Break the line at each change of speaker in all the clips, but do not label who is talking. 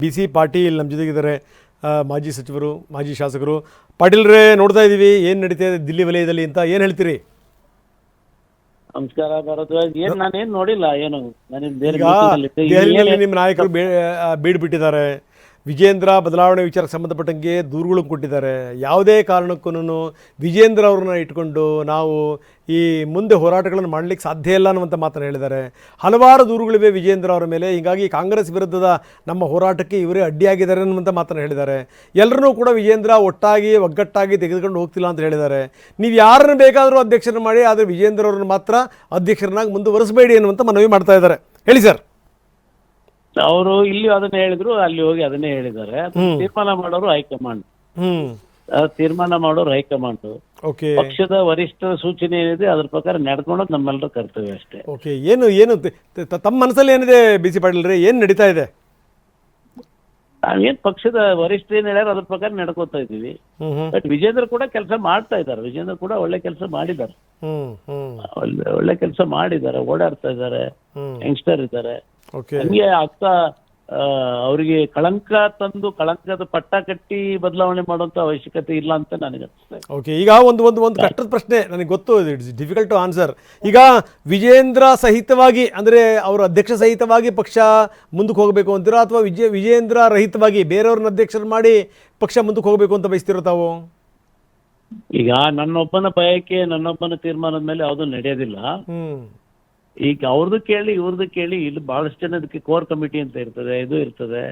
BC Patil ನಮ್ಮ ಜೊತೆಗಿದ್ದಾರೆ, ಮಾಜಿ ಸಚಿವರು, ಮಾಜಿ ಶಾಸಕರು. ಪಾಟೀಲ್ರೇ, ನೋಡ್ತಾ ಇದ್ದೀವಿ ಏನು ನಡೀತಾ ಇದೆ ದಿಲ್ಲಿ ವಲಯದಲ್ಲಿ ಅಂತ, ಏನು ಹೇಳ್ತೀರಿ?
ನಮಸ್ಕಾರ ಭಾರದ್ವಾಜ್. ನಾನೇನು ನೋಡಿಲ್ಲ, ಏನು
ದೆಹಲಿಯಲ್ಲಿ ನಿಮ್ಮ ನಾಯಕರು ಬೀಡು ಬಿಟ್ಟಿದ್ದಾರೆ. ವಿಜೇಂದ್ರ ಬದಲಾವಣೆ ವಿಚಾರಕ್ಕೆ ಸಂಬಂಧಪಟ್ಟಂಗೆ ದೂರುಗಳು ಕೊಟ್ಟಿದ್ದಾರೆ. ಯಾವುದೇ ಕಾರಣಕ್ಕೂ ವಿಜೇಂದ್ರ ಅವ್ರನ್ನ ಇಟ್ಕೊಂಡು ನಾವು ಈ ಮುಂದೆ ಹೋರಾಟಗಳನ್ನು ಮಾಡಲಿಕ್ಕೆ ಸಾಧ್ಯ ಇಲ್ಲ ಅನ್ನುವಂಥ ಮಾತನ್ನು ಹೇಳಿದ್ದಾರೆ. ಹಲವಾರು ದೂರುಗಳಿವೆ ವಿಜೇಂದ್ರ ಅವರ ಮೇಲೆ. ಹೀಗಾಗಿ ಕಾಂಗ್ರೆಸ್ ವಿರುದ್ಧದ ನಮ್ಮ ಹೋರಾಟಕ್ಕೆ ಇವರೇ ಅಡ್ಡಿಯಾಗಿದ್ದಾರೆ ಅನ್ನುವಂಥ ಮಾತನ್ನು ಹೇಳಿದ್ದಾರೆ. ಎಲ್ಲರೂ ಕೂಡ ವಿಜೇಂದ್ರ ಒಗ್ಗಟ್ಟಾಗಿ ತೆಗೆದುಕೊಂಡು ಹೋಗ್ತಿಲ್ಲ ಅಂತ ಹೇಳಿದ್ದಾರೆ. ನೀವು ಯಾರನ್ನು ಬೇಕಾದರೂ ಅಧ್ಯಕ್ಷರನ್ನು ಮಾಡಿ, ಆದರೆ ವಿಜೇಂದ್ರ ಅವ್ರನ್ನ ಮಾತ್ರ ಅಧ್ಯಕ್ಷರನ್ನಾಗಿ ಮುಂದುವರಿಸಬೇಡಿ ಅನ್ನುವಂಥ ಮನವಿ ಮಾಡ್ತಾ ಇದ್ದಾರೆ. ಹೇಳಿ ಸರ್.
ಅವರು ಇಲ್ಲಿ ಅದನ್ನ ಹೇಳಿದ್ರು, ಅಲ್ಲಿ ಹೋಗಿ ಅದನ್ನೇ ಹೇಳಿದ್ದಾರೆ. ತೀರ್ಮಾನ ಮಾಡೋರು ಹೈಕಮಾಂಡ್, ತೀರ್ಮಾನ ಮಾಡೋರು ಹೈಕಮಾಂಡ್. ಪಕ್ಷದ ವರಿಷ್ಠರ ಸೂಚನೆ ಏನಿದೆ ಅದ್ರ ಪ್ರಕಾರ ನಡ್ಕೊಳ್ಳೋದು ನಮ್ಮೆಲ್ಲರ ಕರ್ತವ್ಯ ಅಷ್ಟೇ.
ಓಕೆ, ಏನು ತಮ್ಮ ಮನಸ್ಸಲ್ಲಿ ಏನಿದೆ BC ಪಾಟೀಲ್ ರೇ, ಏನು ನಡೀತಾ ಇದೆ?
ನಾವೇನ್ ಪಕ್ಷದ ವರಿಷ್ಠ ಏನ್ ಹೇಳ್ಯಾರ ಅದ್ರ ಪ್ರಕಾರ ನಡ್ಕೋತಾ ಇದೀವಿ. ಬಟ್ ವಿಜೇಂದ್ರ ಕೂಡ ಕೆಲಸ ಮಾಡ್ತಾ ಇದ್ದಾರೆ. ವಿಜೇಂದ್ರ ಕೂಡ ಒಳ್ಳೆ ಕೆಲಸ ಮಾಡಿದ್ದಾರೆ, ಒಳ್ಳೆ ಕೆಲಸ ಮಾಡಿದ್ದಾರೆ, ಓಡಾಡ್ತಾ ಇದ್ದಾರೆ, ಯಂಗ್ಸ್ಟರ್ ಇದ್ದಾರೆ. ಹಂಗೆ ಆಗ್ತಾ ಅವರಿಗೆ ಕಳಂಕ ತಂದು ಕಳಂಕದ ಪಟ್ಟ ಕಟ್ಟಿ ಬದಲಾವಣೆ ಮಾಡುವಂತ ಅವಶ್ಯಕತೆ ಇಲ್ಲ ಅಂತ ನನಗೆ ಅನಿಸ್ತದೆ.
ಓಕೆ, ಈಗ ಒಂದು ಕಷ್ಟದ ಪ್ರಶ್ನೆ ನನಗೆ ಗೊತ್ತು, ಇಟ್ಸ್ ಡಿಫಿಕಲ್ಟ್ ಟು ಆನ್ಸರ್. ಈಗ ವಿಜೇಂದ್ರ ಸಹಿತವಾಗಿ, ಅಂದರೆ ಅವರ ಅಧ್ಯಕ್ಷ ಸಹಿತವಾಗಿ ಪಕ್ಷ ಮುಂದಕ್ಕೆ ಹೋಗಬೇಕು ಅಂತೀರೋ, ಅಥವಾ ವಿಜೇಂದ್ರ ರಹಿತವಾಗಿ ಬೇರೆಯವ್ರನ್ನ ಅಧ್ಯಕ್ಷರು ಮಾಡಿ ಪಕ್ಷ ಮುಂದಕ್ಕೆ ಹೋಗಬೇಕು ಅಂತ ಬಯಸ್ತಿರೋ ತಾವು?
ಈಗ ನನ್ನೊಬ್ಬನ ಬಯಕೆ, ನನ್ನೊಬ್ಬನ ತೀರ್ಮಾನದ ಮೇಲೆ ಯಾವುದು ನಡೆಯೋದಿಲ್ಲ. ಈಗ ಅವ್ರದ್ದು ಕೇಳಿ ಇವ್ರದ್ದು ಕೇಳಿ, ಇಲ್ಲಿ ಬಹಳಷ್ಟು ಜನ ಅದಕ್ಕೆ ಕೋರ್ ಕಮಿಟಿ ಅಂತ ಇರ್ತದೆ, ಇದು ಇರ್ತದೆ,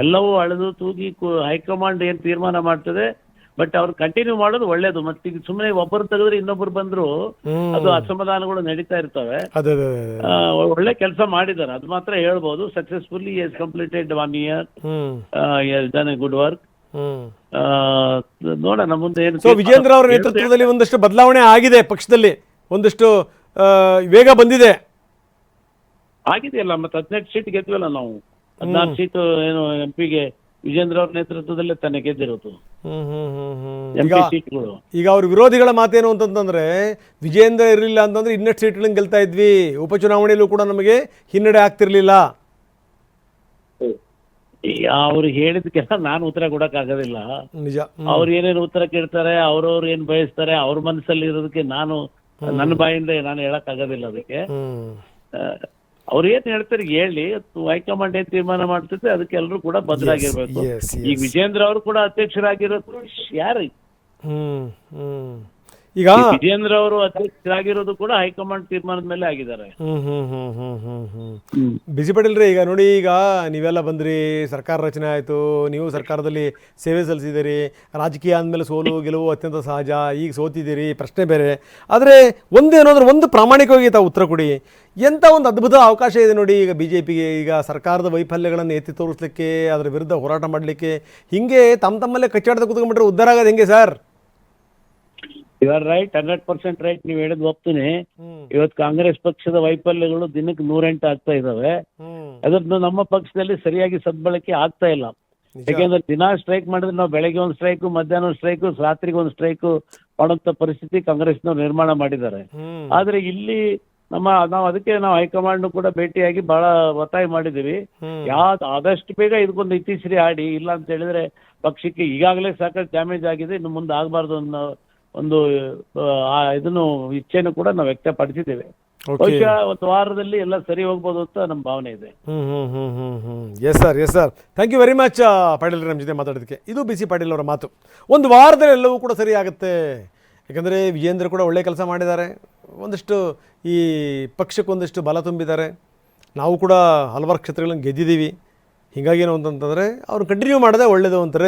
ಎಲ್ಲವೂ ಅಳೆದು ತೂಗಿ ಹೈಕಮಾಂಡ್ ಏನ್ ತೀರ್ಮಾನ ಮಾಡ್ತದೆ. ಬಟ್ ಅವ್ರು ಕಂಟಿನ್ಯೂ ಮಾಡೋದು ಒಳ್ಳೇದು. ಮತ್ತೆ ಈಗ ಸುಮ್ಮನೆ ಒಬ್ಬರು ತೆಗೆದ್ರೆ ಇನ್ನೊಬ್ರು ಬಂದ್ರು ಅದು ಅಸಮಾಧಾನಗಳು ನಡೀತಾ ಇರ್ತವೆ. ಒಳ್ಳೆ ಕೆಲಸ ಮಾಡಿದ್ದಾರೆ, ಅದು ಮಾತ್ರ ಹೇಳ್ಬೋದು. Successfully as completed 1 year, done a good work. ನೋಡೋಣ ಮುಂದೆ ಏನು.
ವಿಜೇಂದ್ರ ಅವರ ನೇತೃತ್ವದಲ್ಲಿ ಒಂದಷ್ಟು ಬದಲಾವಣೆ ಆಗಿದೆ, ಪಕ್ಷದಲ್ಲಿ ಒಂದಷ್ಟು ವೇಗ ಬಂದಿದೆ.
ಆಗಿದೆಯಲ್ಲ, ಮತ್ತೆ 18 ಸೀಟ್ ಗೆದ್ವಲ್ಲ ನಾವು. 14 ಸೀಟು ಏನು MP ಗೆ ವಿಜೇಂದ್ರ ಅವ್ರ ನೇತೃತ್ವದಲ್ಲೇ ತಾನೇ ಗೆದ್ದಿರೋದು MP ಸೀಟ್ಗಳು.
ಈಗ ಅವ್ರ ವಿರೋಧಿಗಳ ಮಾತೇನು ಅಂತಂದ್ರೆ, ವಿಜೇಂದ್ರ ಇರಲಿಲ್ಲ ಅಂತಂದ್ರೆ ಇನ್ನಷ್ಟು ಸೀಟ್ಗಳನ್ನು ಗೆಲ್ತಾ ಇದ್ವಿ, ಉಪಚುನಾವಣೆಯಲ್ಲೂ ಕೂಡ ನಮಗೆ ಹಿನ್ನಡೆ ಆಗ್ತಿರ್ಲಿಲ್ಲ.
ಅವ್ರು ಹೇಳಿದಕ್ಕೆಲ್ಲ ನಾನು ಉತ್ತರ ಕೊಡಕ್ ಆಗೋದಿಲ್ಲ.
ನಿಜ,
ಅವ್ರು ಏನೇನು ಉತ್ತರ ಕೇಳ್ತಾರೆ, ಅವ್ರವ್ರು ಏನ್ ಬಯಸ್ತಾರೆ, ಅವ್ರ ಮನಸ್ಸಲ್ಲಿ ಇರೋದಕ್ಕೆ ನನ್ನ ಬಾಯಿಂದ ನಾನು ಹೇಳಕ್ ಆಗೋದಿಲ್ಲ. ಅದಕ್ಕೆ ಅವ್ರು ಏನ್ ಹೇಳ್ತಾರೆ ಹೇಳಿ, ಹೈಕಮಾಂಡ್ ಏನ್ ತೀರ್ಮಾನ ಮಾಡ್ತಿದ್ರೆ ಅದಕ್ಕೆ ಎಲ್ಲರೂ ಕೂಡ ಬದ್ಧರಾಗಿರ್ಬೇಕು. ಈಗ ವಿಜೇಂದ್ರ ಅವರು ಕೂಡ ಅಧ್ಯಕ್ಷರಾಗಿರೋದು ಯಾರು? ಈಗ ವಿಜೇಂದ್ರ ಅವರು ಅಧ್ಯಕ್ಷರಾಗಿರೋದು ಕೂಡ ಹೈಕಮಾಂಡ್ ತೀರ್ಮಾನದ ಮೇಲೆ ಆಗಿದ್ದಾರೆ.
BC ಪಾಟೀಲ್ ರೇ, ಈಗ ನೋಡಿ, ಈಗ ನೀವೆಲ್ಲ ಬಂದ್ರಿ, ಸರ್ಕಾರ ರಚನೆ ಆಯಿತು, ನೀವು ಸರ್ಕಾರದಲ್ಲಿ ಸೇವೆ ಸಲ್ಲಿಸಿದ್ದೀರಿ. ರಾಜಕೀಯ ಅಂದಮೇಲೆ ಸೋಲು ಗೆಲುವು ಅತ್ಯಂತ ಸಹಜ. ಈಗ ಸೋತಿದ್ದೀರಿ, ಪ್ರಶ್ನೆ ಬೇರೆ. ಆದರೆ ಒಂದೇನಾದ್ರೂ ಒಂದು ಪ್ರಾಮಾಣಿಕವಾಗಿ ತಾವು ಉತ್ತರ ಕೊಡಿ. ಎಂಥ ಒಂದು ಅದ್ಭುತ ಅವಕಾಶ ಇದೆ ನೋಡಿ ಈಗ BJPಗೆ. ಈಗ ಸರ್ಕಾರದ ವೈಫಲ್ಯಗಳನ್ನು ಎತ್ತಿ ತೋರಿಸ್ಲಿಕ್ಕೆ, ಅದರ ವಿರುದ್ಧ ಹೋರಾಟ ಮಾಡಲಿಕ್ಕೆ. ಹಿಂಗೆ ತಮ್ಮಲ್ಲೇ ಕಚ್ಚಾಡದ ಕೂತ್ಕೊಂಡ್ಬಿಟ್ರೆ ಉದ್ಧಾರ ಆಗೋದು ಹೆಂಗೆ sir?
You are right, 100% right. ನೀವು ಹೇಳಿದ್ ಒಪ್ತೀನಿ. ಇವತ್ತು ಕಾಂಗ್ರೆಸ್ ಪಕ್ಷದ ವೈಫಲ್ಯಗಳು ದಿನಕ್ಕೆ 108 ಆಗ್ತಾ ಇದಾವೆ. ಅದನ್ನು ನಮ್ಮ ಪಕ್ಷದಲ್ಲಿ ಸರಿಯಾಗಿ ಸದ್ಬಳಕೆ ಆಗ್ತಾ ಇಲ್ಲ. ಯಾಕೆಂದ್ರೆ ದಿನ ಸ್ಟ್ರೈಕ್ ಮಾಡಿದ್ರೆ ನಾವು ಬೆಳಗ್ಗೆ ಒಂದು ಸ್ಟ್ರೈಕು, ಮಧ್ಯಾಹ್ನ ಒಂದು ಸ್ಟ್ರೈಕು, ರಾತ್ರಿಗೆ ಒಂದು ಸ್ಟ್ರೈಕು ಮಾಡುವಂತ ಪರಿಸ್ಥಿತಿ ಕಾಂಗ್ರೆಸ್ನವ್ರು ನಿರ್ಮಾಣ ಮಾಡಿದ್ದಾರೆ. ಆದ್ರೆ ಇಲ್ಲಿ ನಾವು ಅದಕ್ಕೆ ಹೈಕಮಾಂಡ್ ಕೂಡ ಭೇಟಿಯಾಗಿ ಬಹಳ ಒತ್ತಾಯ ಮಾಡಿದೀವಿ. ಆದಷ್ಟು ಬೇಗ ಇದಕ್ಕೊಂದು ಇತ್ತೀಚೆಗೆ ಆಡಿ, ಇಲ್ಲ ಅಂತ ಹೇಳಿದ್ರೆ ಪಕ್ಷಕ್ಕೆ ಈಗಾಗಲೇ ಸಾಕಷ್ಟು ಡ್ಯಾಮೇಜ್ ಆಗಿದೆ, ಇನ್ನು ಮುಂದೆ ಆಗಬಾರ್ದು ಅನ್ನೋ ಒಂದು ಇದನ್ನು ಇಚ್ಛೆಯನ್ನು ಕೂಡ ನಾವು ವ್ಯಕ್ತಪಡಿಸಿದ್ದೇವೆ. ಬಹುಶಃ ಒಂದು ವಾರದಲ್ಲಿ ಎಲ್ಲ ಸರಿ ಹೋಗ್ಬೋದು ಅಂತ ನಮ್ಮ ಭಾವನೆ ಇದೆ.
Yes sir, thank you very much Patil ನಮ್ಮ ಜೊತೆ ಮಾತಾಡೋದಕ್ಕೆ. ಇದು BC ಪಾಟೀಲ್ ಅವರ ಮಾತು. ಒಂದು ವಾರದಲ್ಲಿ ಎಲ್ಲವೂ ಕೂಡ ಸರಿ ಆಗುತ್ತೆ. ಯಾಕಂದರೆ ವಿಜೇಂದ್ರ ಕೂಡ ಒಳ್ಳೆ ಕೆಲಸ ಮಾಡಿದ್ದಾರೆ, ಒಂದಷ್ಟು ಈ ಪಕ್ಷಕ್ಕೆ ಒಂದಷ್ಟು ಬಲ ತುಂಬಿದ್ದಾರೆ. ನಾವು ಕೂಡ ಹಲವಾರು ಕ್ಷೇತ್ರಗಳನ್ನು ಗೆದ್ದಿದ್ದೀವಿ. ಹೀಗಾಗಿ ಏನು ಅಂತಂತಂದರೆ ಅವ್ರು ಕಂಟಿನ್ಯೂ ಮಾಡೋದೇ ಒಳ್ಳೆಯದು ಅಂತಾರೆ.